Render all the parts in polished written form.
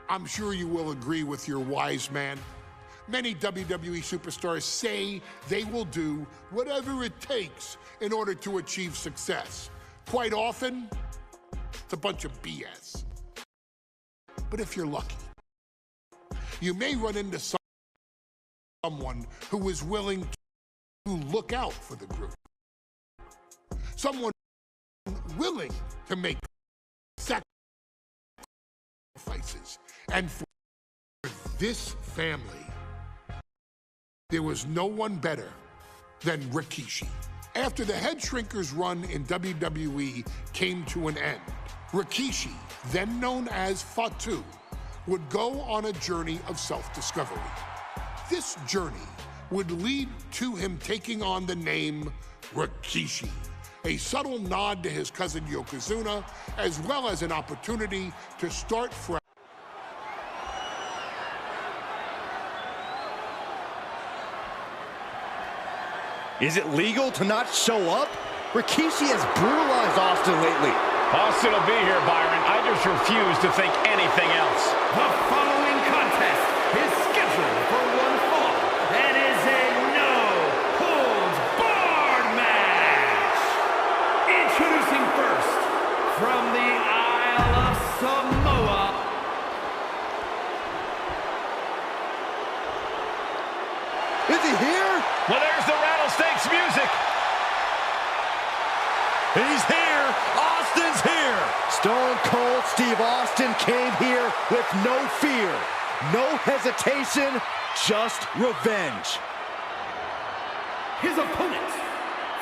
I'm sure you will agree with your wise man. Many WWE superstars say they will do whatever it takes in order to achieve success. Quite often, it's a bunch of BS. But if you're lucky, you may run into someone who is willing to look out for the group. Someone willing to make sacrifices. And for this family, there was no one better than Rikishi. After the Head Shrinkers run in WWE came to an end, Rikishi, then known as Wwe2k25, would go on a journey of self-discovery. This journey would lead to him taking on the name Rikishi, a subtle nod to his cousin Yokozuna, as well as an opportunity to start fresh. Is it legal to not show up? Rikishi has brutalized Austin lately. Austin will be here, Byron. I just refuse to think anything else. The following contest is scheduled for one fall and is a no-holds-barred match. Introducing first, from the Isle of Samoa, Is he here? Well, there's the rattlesnakes music. He's here. Austin's here. Stone Cold Steve Austin came here with no fear, no hesitation, just revenge. his opponent,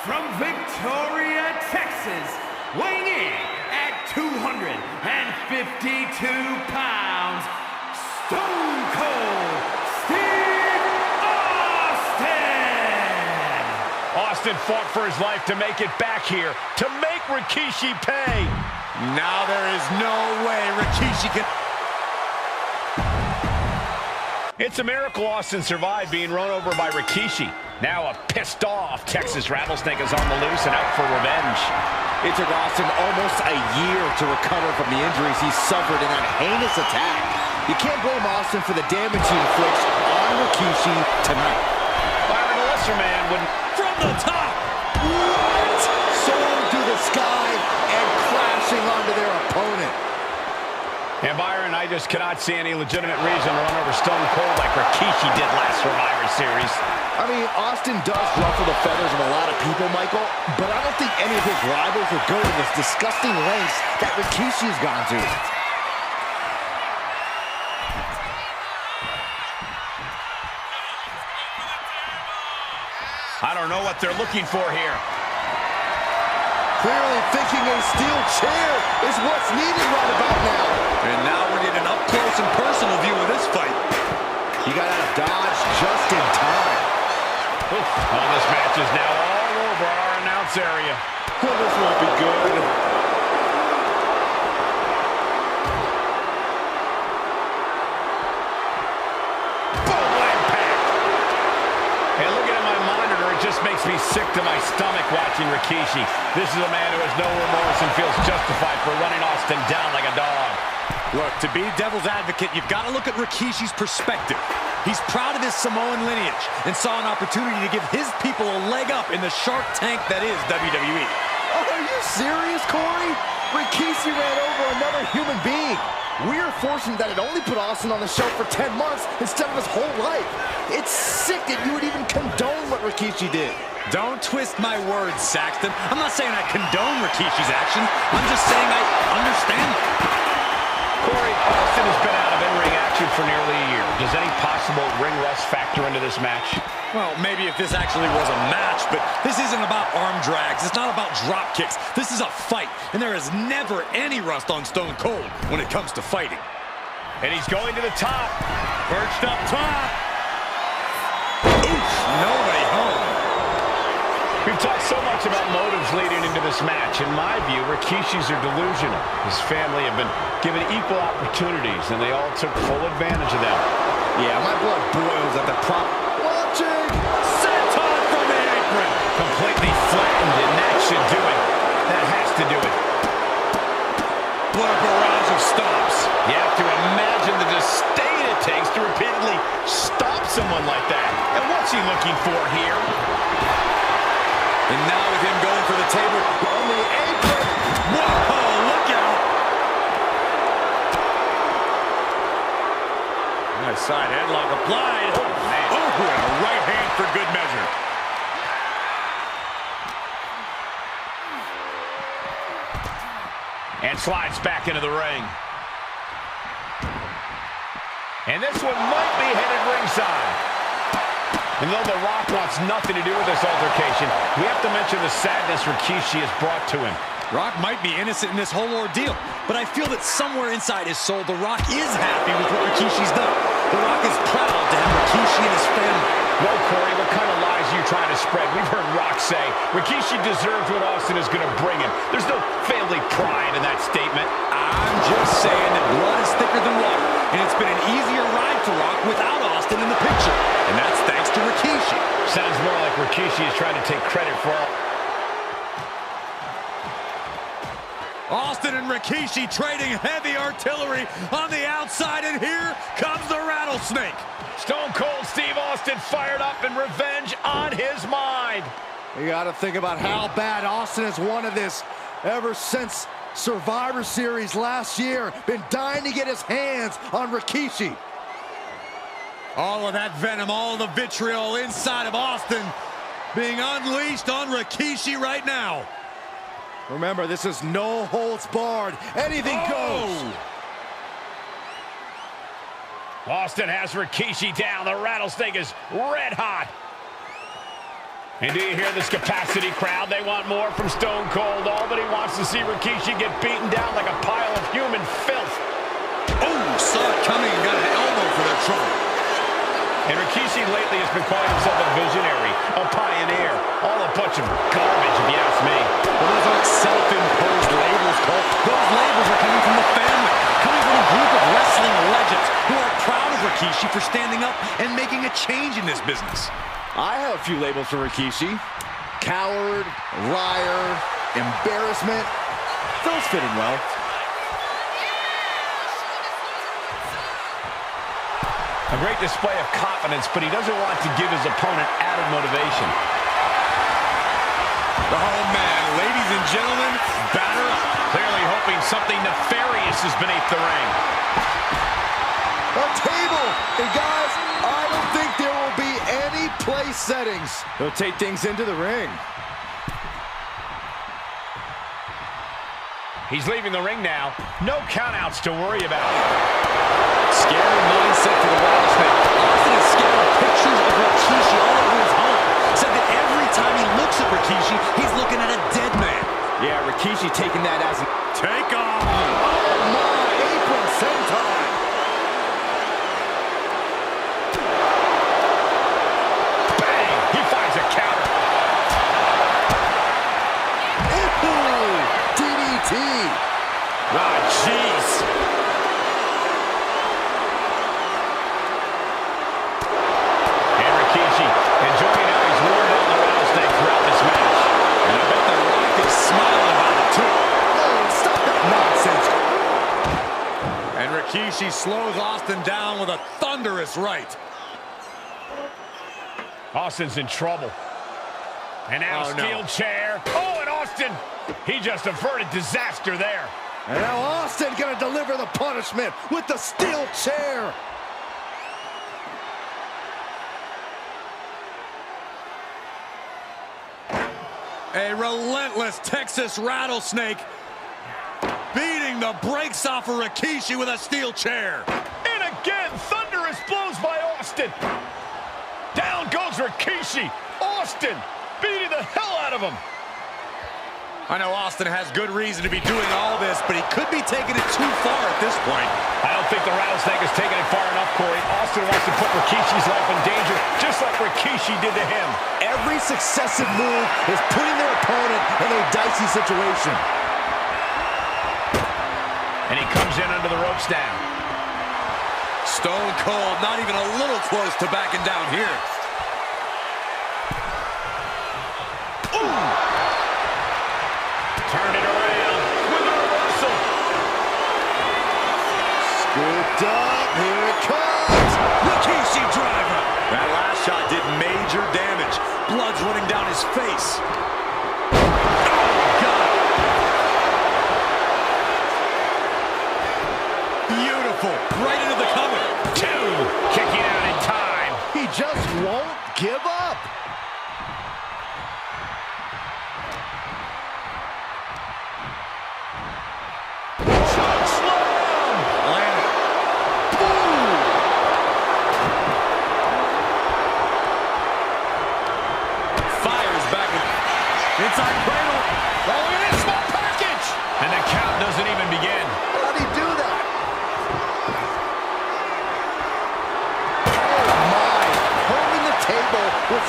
from Victoria, Texas, weighing in at 252 pounds, Stone Cold Steve Austin! Austin fought for his life to make it back here, to make Rikishi pay. Now there is no way Rikishi can... It's a miracle Austin survived being run over by Rikishi. Now a pissed off Texas Rattlesnake is on the loose and out for revenge. It took Austin almost a year to recover from the injuries he suffered in that heinous attack. You can't blame Austin for the damage he inflicts on Rikishi tonight. Byron, a lesser man wouldn't... From the top! What? Soaring through the sky and crashing onto their opponent. And Byron, I just cannot see any legitimate reason to run over Stone Cold like Rikishi did last Survivor Series. I mean, Austin does ruffle the feathers of a lot of people, Michael, but I don't think any of his rivals would go to this disgusting lengths that Rikishi has gone to. I don't know what they're looking for here. Clearly thinking a steel chair is what's needed right about now. And now we're getting an up-close and personal view of this fight. He got out of dodge just in time. Oof. Well, this match is now all over our announce area. Well, this won't be good. Boom, impact. Hey, looking at my monitor, it just makes me sick to my stomach watching Rikishi. This is a man who has no remorse and feels justified for running Austin down like a dog. Look, to be devil's advocate, you've got to look at Rikishi's perspective. He's proud of his Samoan lineage and saw an opportunity to give his people a leg up in the Shark Tank that is WWE. Oh, are you serious, Corey? Rikishi ran over another human being. We're fortunate that it only put Austin on the show for 10 months instead of his whole life. It's sick that you would even condone what Rikishi did. Don't twist my words, Saxton. I'm not saying I condone Rikishi's actions. I'm just saying I understand them. Corey, Austin has been out of in-ring action for nearly a year. Does any possible ring rust factor into this match? Well, maybe if this actually was a match, but this isn't about arm drags. It's not about drop kicks. This is a fight, and there is never any rust on Stone Cold when it comes to fighting. And he's going to the top. Perched up top. Oof, nobody home. We've talked so much about motives leading into this match. In my view, Rikishis are delusional. His family have been given equal opportunities, and they all took full advantage of them. Yeah, my blood boils at the prop. Watching! Senton from the apron. Completely flattened, and that should do it. That has to do it. What a barrage of stomps. You have to imagine the someone like that. And what's he looking for here? And now with him going for the table on the apron. Whoa, look out. Nice side headlock applied. Oh, man. Oh, and a right hand for good measure. And slides back into the ring. And this one might be headed ringside. And though The Rock wants nothing to do with this altercation, we have to mention the sadness Rikishi has brought to him. Rock might be innocent in this whole ordeal, but I feel that somewhere inside his soul, The Rock is happy with what Rikishi's done. The Rock is proud to have Rikishi and his family. Well, Corey, what kind of lies are you trying to spread? We've heard Rock say Rikishi deserves what Austin is going to bring him. There's no family pride in that statement. I'm just saying that blood is thicker than water, and it's been an easier ride for Rock without Austin in the picture, and that's thanks to Rikishi. Sounds more like Rikishi is trying to take credit for all. Austin and Rikishi trading heavy artillery on the outside, and here comes the rattlesnake. Stone Cold Steve Austin fired up and revenge on his mind. You got to think about how bad Austin has wanted this ever since Survivor Series last year. Been dying to get his hands on Rikishi. All of that venom, all of the vitriol inside of Austin being unleashed on Rikishi right now. Remember, this is no holds barred. Anything goes. Austin has Rikishi down. The rattlesnake is red hot. And do you hear this capacity crowd? They want more from Stone Cold. Albany wants to see Rikishi get beaten down like a pile of human filth. Oh, saw it coming and got an elbow for their trouble. And Rikishi lately has been calling himself a visionary, a pioneer. All a bunch of garbage, if you ask me. Well, those aren't self-imposed labels, Cole. Those labels are coming from the family, coming from a group of wrestling legends who are proud of Rikishi for standing up and making a change in this business. I have a few labels for Rikishi. Coward, liar, embarrassment. Those fit him well. A great display of confidence, but he doesn't want to give his opponent added motivation. Oh, man, ladies and gentlemen, batter up. Clearly hoping something nefarious is beneath the ring. A table! And guys, I don't think there will be any place settings. They'll take things into the ring. He's leaving the ring now. No countouts to worry about. Scary mindset for the rattlesnake. Austin has scattered pictures of Rikishi all over his home. Said that every time he looks at Rikishi, he's looking at a dead man. Yeah, Rikishi taking that as a Take off. Oh my, apron senton. Bang! He finds a counter. Ooh, DDT. Ah, jeez. Enjoying how he's worn down the rattlesnake throughout this match. And I bet the Rock is smiling about it too. Oh, stop that nonsense. And Rikishi slows Austin down with a thunderous right. Austin's in trouble. And now steel chair. Oh, and Austin, he just averted disaster there. And now Austin gonna deliver the punishment with the steel chair. A relentless Texas rattlesnake beating the brakes off of Rikishi with a steel chair. And again, thunderous blows by Austin. Down goes Rikishi. Austin beating the hell out of him. I know Austin has good reason to be doing all this, but he could be taking it too far at this point. I don't think the rattlesnake has taken it far enough, Corey. Austin wants to put Rikishi's life in danger, just like Rikishi did to him. Every successive move is putting their opponent in a dicey situation. And he comes in under the ropes now. Stone Cold not even a little close to backing down here. Ooh! Turn it around with a reversal. Scooped up, here it comes. Rikishi driver. blood's running down his face. Beautiful. Right into the cover. 2. Kicking out in time. He just won't give up. Choke slam. Landed. Fires back inside cradle. Oh, look at this small package. And the count doesn't even begin. How'd he do that? Oh, my. Holding the table with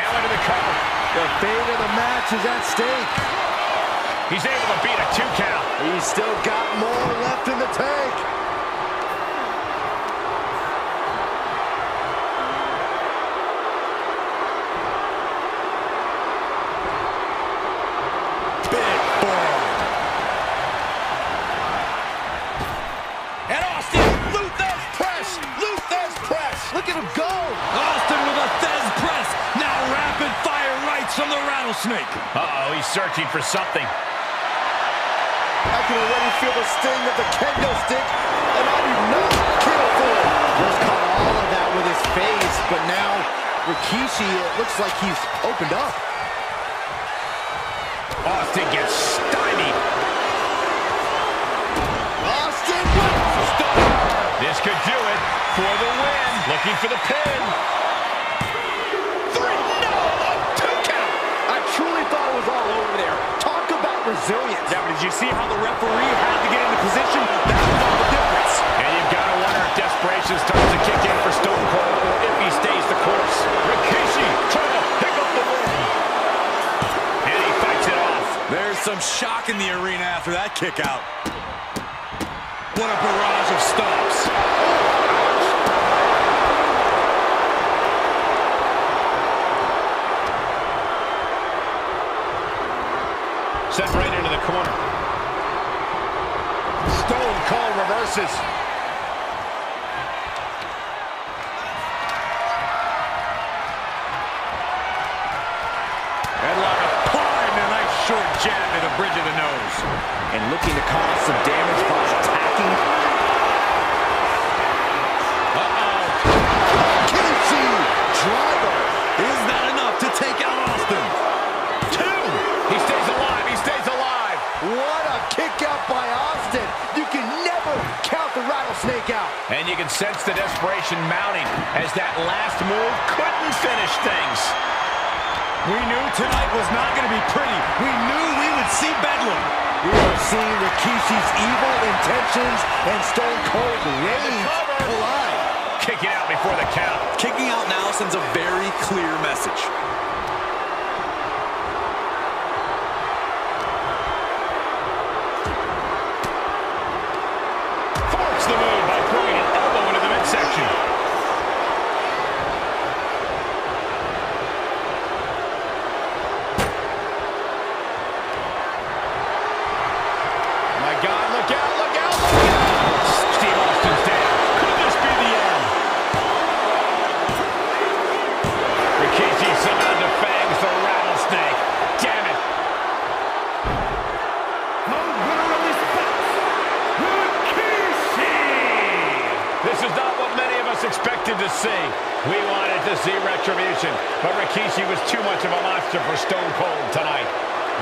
Now into the cover. the fate of the match is at stake. He's able to beat a 2 count. He's still got more left in the tank. Big form. And Austin, Luthez press. Luthez press. Look at him go. Austin with a Thez press. Now rapid fire rights from the rattlesnake. Uh-oh, he's searching for something. I can already feel the sting of the kendo stick, and I do not care for it. Just caught all of that with his face, but now Rikishi, it looks like he's opened up. Austin gets stymied. Austin! This could do it for the win. Looking for the pin. 3, no, a 2 count. I truly thought it was all over there. Talk about resilience. Yeah, but did you see how the referee had to get into position? That was all the difference. And you've got to wonder if desperation starts to kick in for Stone Cold or if he stays the course. Rikishi trying to pick up the win. And he fights it off. There's some shock in the arena after that kick out. What a barrage of stomps. Sent right into the corner. Stone Cold reverses. Headlock applied and a nice short jab to the bridge of the nose. And looking to cause some damage by attacking. Rikishi driver. Is that enough to take out Austin? 2. He stays alive. He stays alive. What a kick out by Austin. You can never count the rattlesnake out. And you can sense the desperation mounting as that last move couldn't finish things. We knew tonight was not going to be pretty. We knew we would see bedlam. We are seeing Rikishi's evil intentions and Stone Cold rage collide. Kicking out before the count. Kicking out now sends a very clear message. Forks the move by throwing an elbow into the midsection. My God, look out, look out, look out! Steve Austin's down. Could this be the end? Rikishi somehow defangs the rattlesnake. Damn it. The winner of this bout, Rikishi! This is not what many of us expected to see. We wanted to see retribution, but Rikishi was too much of a monster for Stone Cold tonight.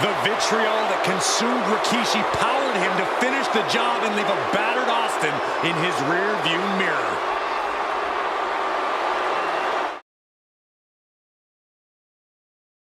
The vitriol that consumed Rikishi powered him to finish the job and leave a battered Austin in his rear-view mirror.